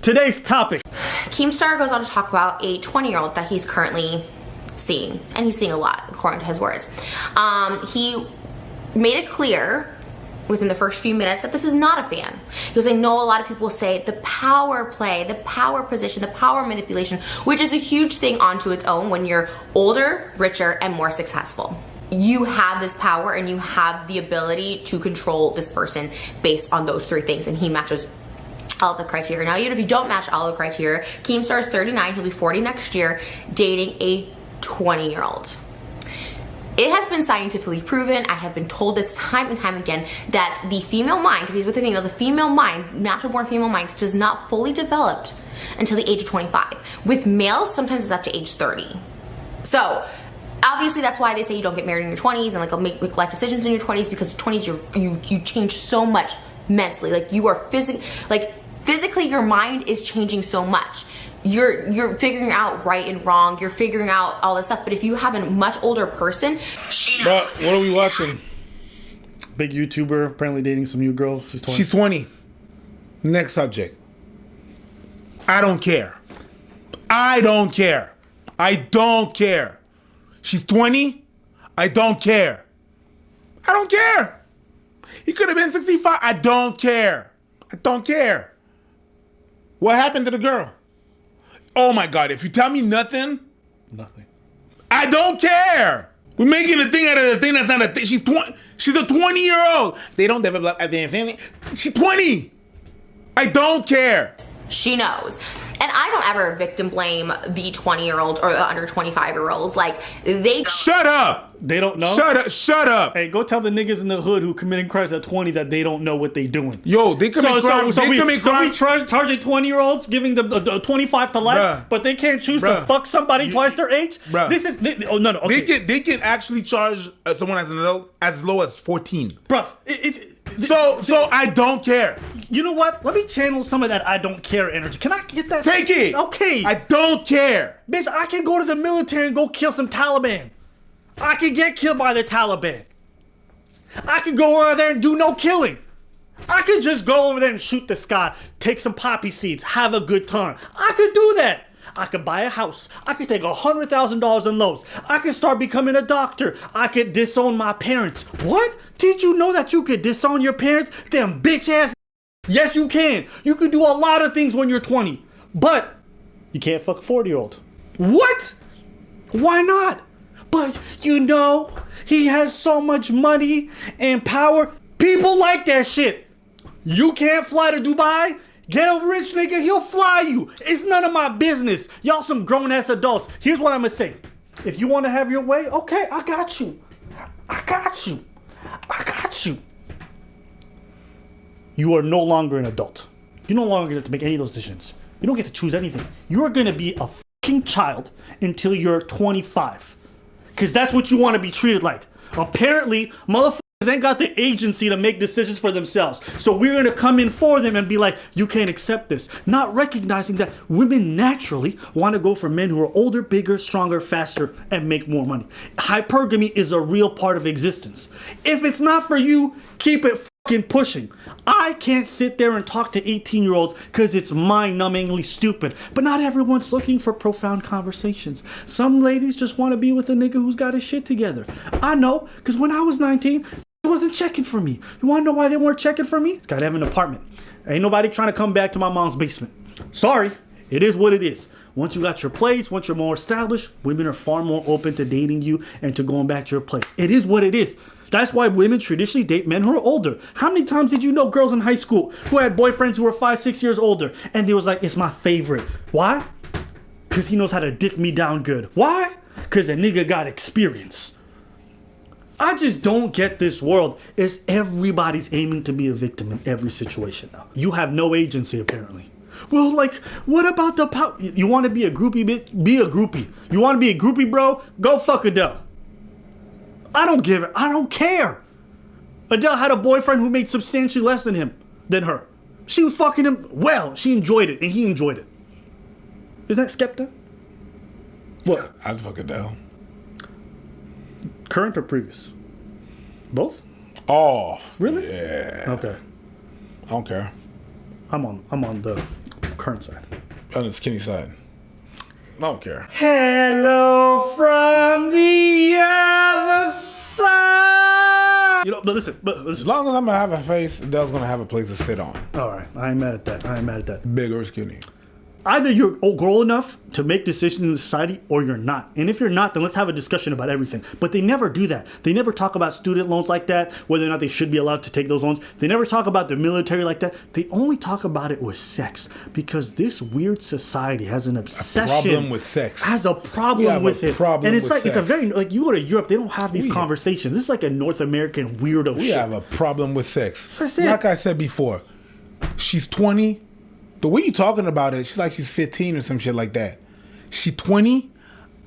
Today's topic. Keemstar goes on to talk about a 20-year-old that he's currently seeing, and he's seeing a lot, according to his words. He made it clear within the first few minutes that this is not a fan. He was like, no, a lot of people say the power play, the power position, the power manipulation, which is a huge thing onto its own when you're older, richer, and more successful. You have this power and you have the ability to control this person based on those three things, and he matches all of the criteria. Now, even if you don't match all the criteria, Keemstar is 39, he'll be 40 next year, dating a 20-year-old. It has been scientifically proven, I have been told this time and time again, that the female mind, because he's with a female, the female mind, natural born female mind, does not fully develop until the age of 25. With males, sometimes it's up to age 30. So, obviously that's why they say you don't get married in your 20s and like make life decisions in your 20s, because 20s you change so much mentally. Like you are physically your mind is changing so much. You're figuring out right and wrong, you're figuring out all this stuff, but if you have a much older person, she knows. But what are we watching? Big YouTuber, apparently dating some new girl. She's 20. She's 20. Next subject. I don't care. I don't care. I don't care. She's 20. I don't care. I don't care. He could have been 65. I don't care. I don't care. What happened to the girl? Oh my God, if you tell me nothing. Nothing. I don't care. We're making a thing out of the thing that's not a thing. She's 20. She's a 20-year-old. They don't develop at the infinity. She's 20. I don't care. She knows. And I don't ever victim blame the 20-year-olds or the under 25-year-olds. Like, they don't. Shut up. They don't know? Shut up. Hey, go tell the niggas in the hood who committing crimes at 20 that they don't know what they doing. Yo, they commit crimes. So we charging 20-year-olds, giving them 25 to life, Bruh. but they can't choose to fuck somebody twice their age? Bruh. This is... Oh, no, okay. They can actually charge someone as low as 14. Bruh, So I don't care. You know what? Let me channel some of that I don't care energy. Can I get that? Take it. Okay. I don't care. Bitch, I can go to the military and go kill some Taliban. I can get killed by the Taliban. I can go over there and do no killing. I could just go over there and shoot the sky, take some poppy seeds, have a good time. I could do that. I could buy a house. I could take $100,000 in loans. I could start becoming a doctor. I could disown my parents. What? Did you know that you could disown your parents? Them bitch ass. Yes, you can. You can do a lot of things when you're 20. But you can't fuck a 40-year-old. What? Why not? But you know, he has so much money and power. People like that shit. You can't fly to Dubai? Get a rich nigga, he'll fly you. It's none of my business. Y'all some grown-ass adults. Here's what I'm gonna say. If you want to have your way, okay, I got you. I got you. I got you. You are no longer an adult. You no longer get to make any of those decisions. You don't get to choose anything. You're gonna be a fucking child until you're 25. Because that's what you want to be treated like. Apparently, motherfuckers ain't got the agency to make decisions for themselves. So we're going to come in for them and be like, you can't accept this. Not recognizing that women naturally want to go for men who are older, bigger, stronger, faster, and make more money. Hypergamy is a real part of existence. If it's not for you, keep it fucking pushing. I can't sit there and talk to 18-year-olds because it's mind-numbingly stupid. But not everyone's looking for profound conversations. Some ladies just want to be with a nigga who's got his shit together. I know, because when I was 19, they wasn't checking for me. You want to know why they weren't checking for me? It's got to have an apartment. Ain't nobody trying to come back to my mom's basement. Sorry, it is what it is. Once you got your place, once you're more established, women are far more open to dating you and to going back to your place. It is what it is. That's why women traditionally date men who are older. How many times did you know girls in high school who had boyfriends who were 5-6 years older and they was like, it's my favorite. Why? Because he knows how to dick me down good. Why? Because a nigga got experience. I just don't get this world. It's everybody's aiming to be a victim in every situation now. You have no agency apparently. Well, like, what about the power? You want to be a groupie, bitch? Be a groupie. You want to be a groupie, bro? Go fuck Adele. I don't give it. I don't care. Adele had a boyfriend who made substantially less than her. She was fucking him well. She enjoyed it, and he enjoyed it. Is that Skepta? What? I'd fuck Adele. Current or previous? Both? Oh, really? Yeah. Okay. I don't care. I'm on the current side. On the skinny side. I don't care. Hello from the other side. You know, but listen. As long as I'm gonna have a face, Adele's gonna have a place to sit on. All right, I ain't mad at that. Big or skinny. Either you're grown enough to make decisions in society or you're not. And if you're not, then let's have a discussion about everything. But they never do that. They never talk about student loans like that, whether or not they should be allowed to take those loans. They never talk about the military like that. They only talk about it with sex because this weird society has an obsession. A problem with sex. Has a problem with it. And it's like, sex. it's a very, like you go to Europe, they don't have these conversations. This is like a North American weirdo shit. We have a problem with sex. That's it. Like I said before, she's 20. The way you talking about it, she's like she's 15 or some shit like that. She 20.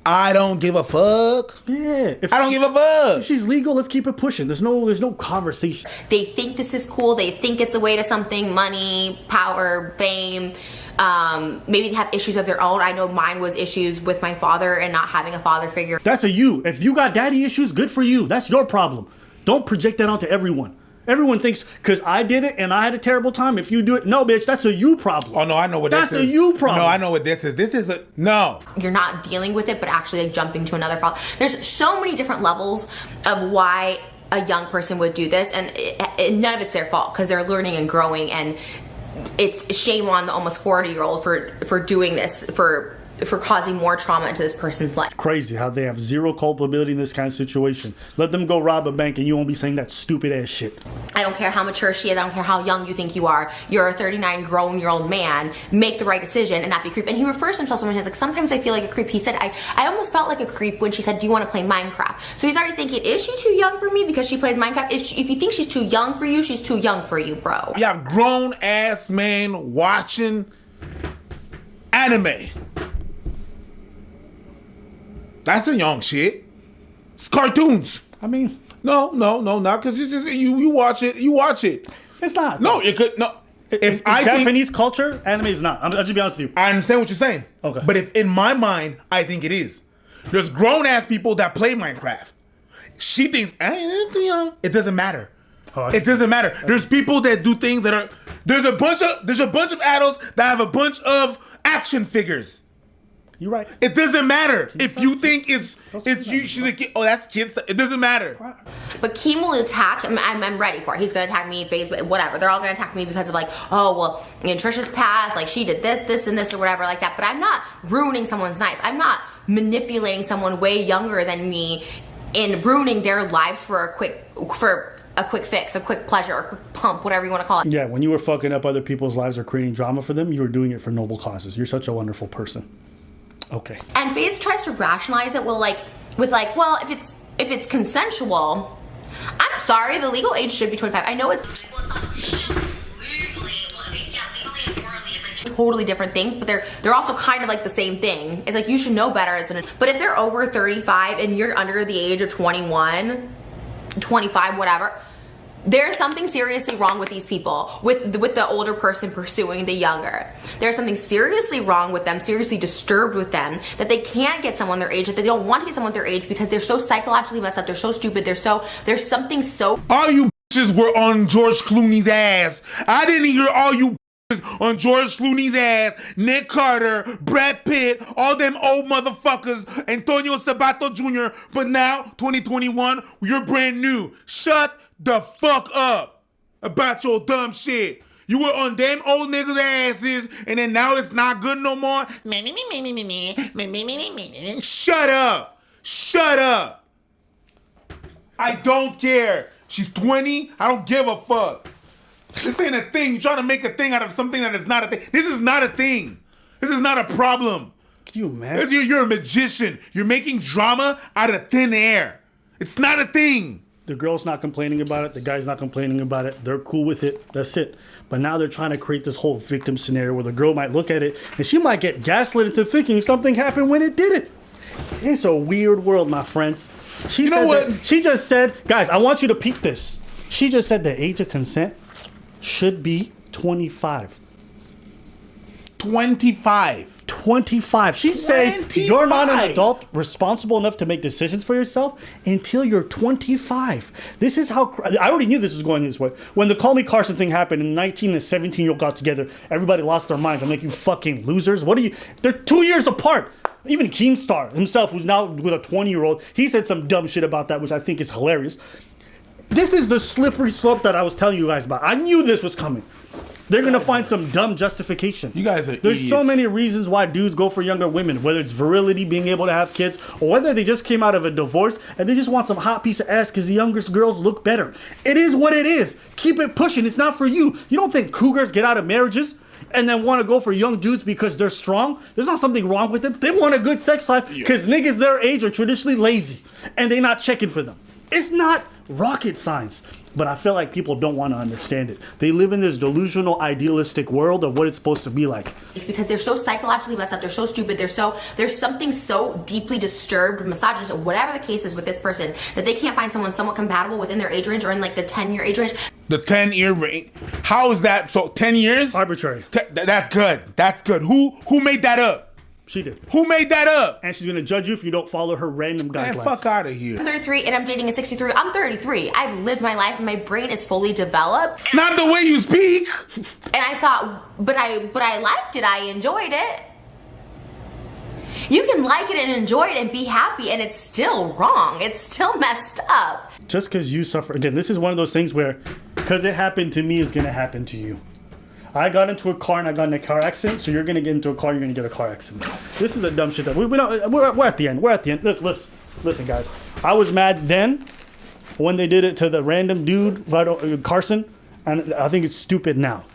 I don't give a fuck. Yeah. I don't give a fuck. If she's legal, let's keep it pushing. There's no conversation. They think this is cool. They think it's a way to something, money, power, fame. Maybe they have issues of their own. I know mine was issues with my father and not having a father figure. That's a you. If you got daddy issues, good for you. That's your problem. Don't project that onto everyone. Everyone thinks because I did it and I had a terrible time. If you do it, no, bitch, that's a you problem. Oh no, I know what this is. That's a you problem. No, I know what this is. This is a no. You're not dealing with it, but actually like jumping to another problem. There's so many different levels of why a young person would do this, and none of it's their fault because they're learning and growing, and it's shame on the almost 40-year-old for doing this, for causing more trauma into this person's life. It's crazy how they have zero culpability in this kind of situation. Let them go rob a bank and you won't be saying that stupid ass shit. I don't care how mature she is. I don't care how young you think you are. You're a 39 grown-year-old man. Make the right decision and not be a creep. And he refers to himself when he's like, sometimes I feel like a creep. He said, I almost felt like a creep when she said, do you want to play Minecraft? So he's already thinking, is she too young for me because she plays Minecraft? If you think she's too young for you, she's too young for you, bro. You have grown-ass men watching anime. That's a young shit. It's cartoons. I mean, no, not because you watch it. You watch it. It's not. No, it could no. If I Japanese culture, anime is not. I'll just be honest with you. I understand what you're saying. Okay. But if in my mind, I think it is. There's grown ass people that play Minecraft. She thinks I'm too young. It doesn't matter. It doesn't matter. There's people that do things that are. There's a bunch of adults that have a bunch of action figures. You're right. It doesn't matter if you think it's you. She's a kid. Oh, that's kids. It doesn't matter. But Keem will attack. I'm ready for it. He's gonna attack me, Facebook, whatever. They're all gonna attack me because of like, oh well, you know, Trisha's past, like she did this, and this, or whatever like that. But I'm not ruining someone's life. I'm not manipulating someone way younger than me in ruining their lives for a quick fix, a quick pleasure, or a quick pump, whatever you want to call it. Yeah, when you were fucking up other people's lives or creating drama for them, you were doing it for noble causes. You're such a wonderful person. Okay. And FaZe tries to rationalize it well, if it's consensual, I'm sorry, the legal age should be 25. I know it's legally and morally is like totally different things, but they're also kind of like the same thing. It's like you should know better as an adult. But if they're over 35 and you're under the age of 21, 25, whatever, there's something seriously wrong with these people, with the older person pursuing the younger. There's something seriously wrong with them, seriously disturbed with them, that they can't get someone their age, that they don't want to get someone their age because they're so psychologically messed up, they're so stupid, there's something so... All you bitches were on George Clooney's ass. I didn't hear all you bitches on George Clooney's ass, Nick Carter, Brad Pitt, all them old motherfuckers, Antonio Sabato Jr., but now, 2021, you're brand new. Shut the fuck up about your dumb shit. You were on damn old niggas' asses, and then now it's not good no more. Shut up. Shut up. I don't care. She's 20. I don't give a fuck. This ain't a thing. You're trying to make a thing out of something that is not a thing. This is not a thing. This is not a problem. Can you imagine? You're a magician. You're making drama out of thin air. It's not a thing. The girl's not complaining about it. The guy's not complaining about it. They're cool with it. That's it. But now they're trying to create this whole victim scenario where the girl might look at it and she might get gaslit into thinking something happened when it didn't. It's a weird world, my friends. She just said, guys, I want you to peep this. She just said the age of consent should be 25. 25. 25. She's saying you're not an 25. adult responsible enough to make decisions for yourself until you're 25. This is how I already knew this was going this way. When the Call Me Carson thing happened and 19 and 17-year-old got together, everybody lost their minds. I'm like, you fucking losers. What are you? They're 2 years apart. Even Keemstar himself, who's now with a 20-year-old, he said some dumb shit about that, which I think is hilarious. This is the slippery slope that I was telling you guys about. I knew this was coming. They're gonna find some dumb justification. You guys are There's so idiots. many reasons why dudes go for younger women, whether it's virility, being able to have kids, or whether they just came out of a divorce and they just want some hot piece of ass because the youngest girls look better. It is what it is. Keep it pushing. It's not for you. You don't think cougars get out of marriages and then want to go for young dudes because they're strong? There's not something wrong with them. They want a good sex life because niggas their age are traditionally lazy and they're not checking for them. It's not rocket science. But I feel like people don't want to understand it. They live in this delusional, idealistic world of what it's supposed to be like. Because they're so psychologically messed up, they're so stupid, there's something so deeply disturbed, misogynist, or whatever the case is with this person, that they can't find someone somewhat compatible within their age range or in like the 10-year age range. The 10-year range. How is that? So 10 years? Arbitrary. That's good. That's good. Who made that up? She did. Who made that up? And she's going to judge you if you don't follow her random guidelines. Man, fuck out of here. I'm 33 and I'm dating a 63. I'm 33. I've lived my life and my brain is fully developed. Not the way you speak. And I thought, but I liked it. I enjoyed it. You can like it and enjoy it and be happy, and it's still wrong. It's still messed up. Just because you suffer. Again, this is one of those things where, because it happened to me, it's going to happen to you. I got into a car and I got in a car accident, so you're going to get into a car, you're going to get a car accident. This is the dumb shit that we're at the end. We're at the end. Look, listen, guys. I was mad then when they did it to the random dude, Carson, and I think it's stupid now.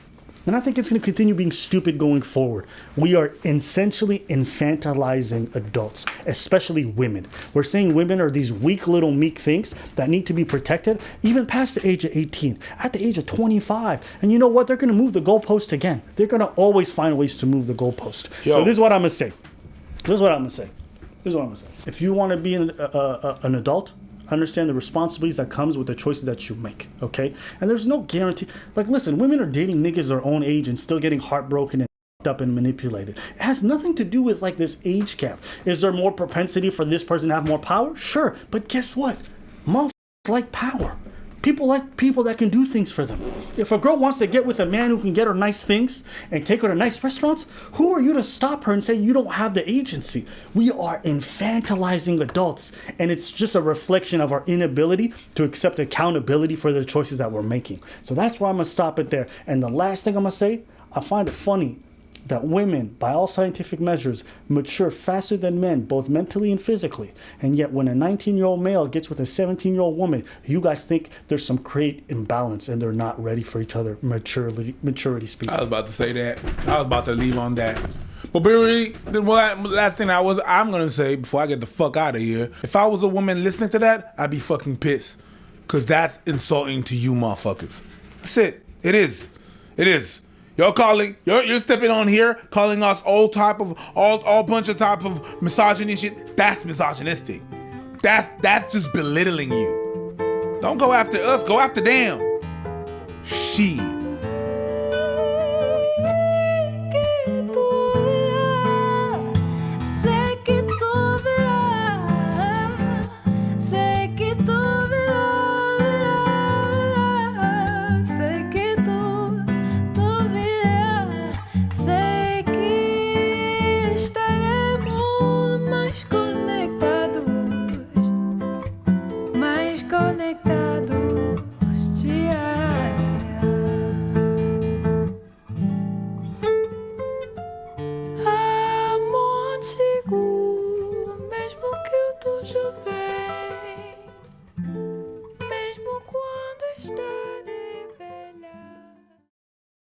And I think it's going to continue being stupid going forward. We are essentially infantilizing adults, especially women. We're saying women are these weak little meek things that need to be protected, even past the age of 18, at the age of 25. And you know what? They're going to move the goalpost again. They're going to always find ways to move the goalpost. Yo. So this is what I'm going to say. If you want to be an adult, understand the responsibilities that comes with the choices that you make, okay? And there's no guarantee. Like, listen, women are dating niggas their own age and still getting heartbroken and up and manipulated. It has nothing to do with like this age gap. Is there more propensity for this person to have more power? Sure, but guess what? Motherfuckers like power. People like people that can do things for them. If a girl wants to get with a man who can get her nice things and take her to nice restaurants, who are you to stop her and say you don't have the agency? We are infantilizing adults, and it's just a reflection of our inability to accept accountability for the choices that we're making. So that's where I'm gonna stop it there. And the last thing I'm gonna say, I find it funny that women, by all scientific measures, mature faster than men, both mentally and physically. And yet when a 19-year-old male gets with a 17-year-old woman, you guys think there's some great imbalance and they're not ready for each other maturity speaking. I was about to say that. I was about to leave on that. But really, the last thing I'm going to say before I get the fuck out of here, if I was a woman listening to that, I'd be fucking pissed. Because that's insulting to you motherfuckers. That's it. It is. It is. You're stepping on here, calling us all bunch of type of misogyny shit. That's misogynistic. That's just belittling you. Don't go after us, go after them. Shit.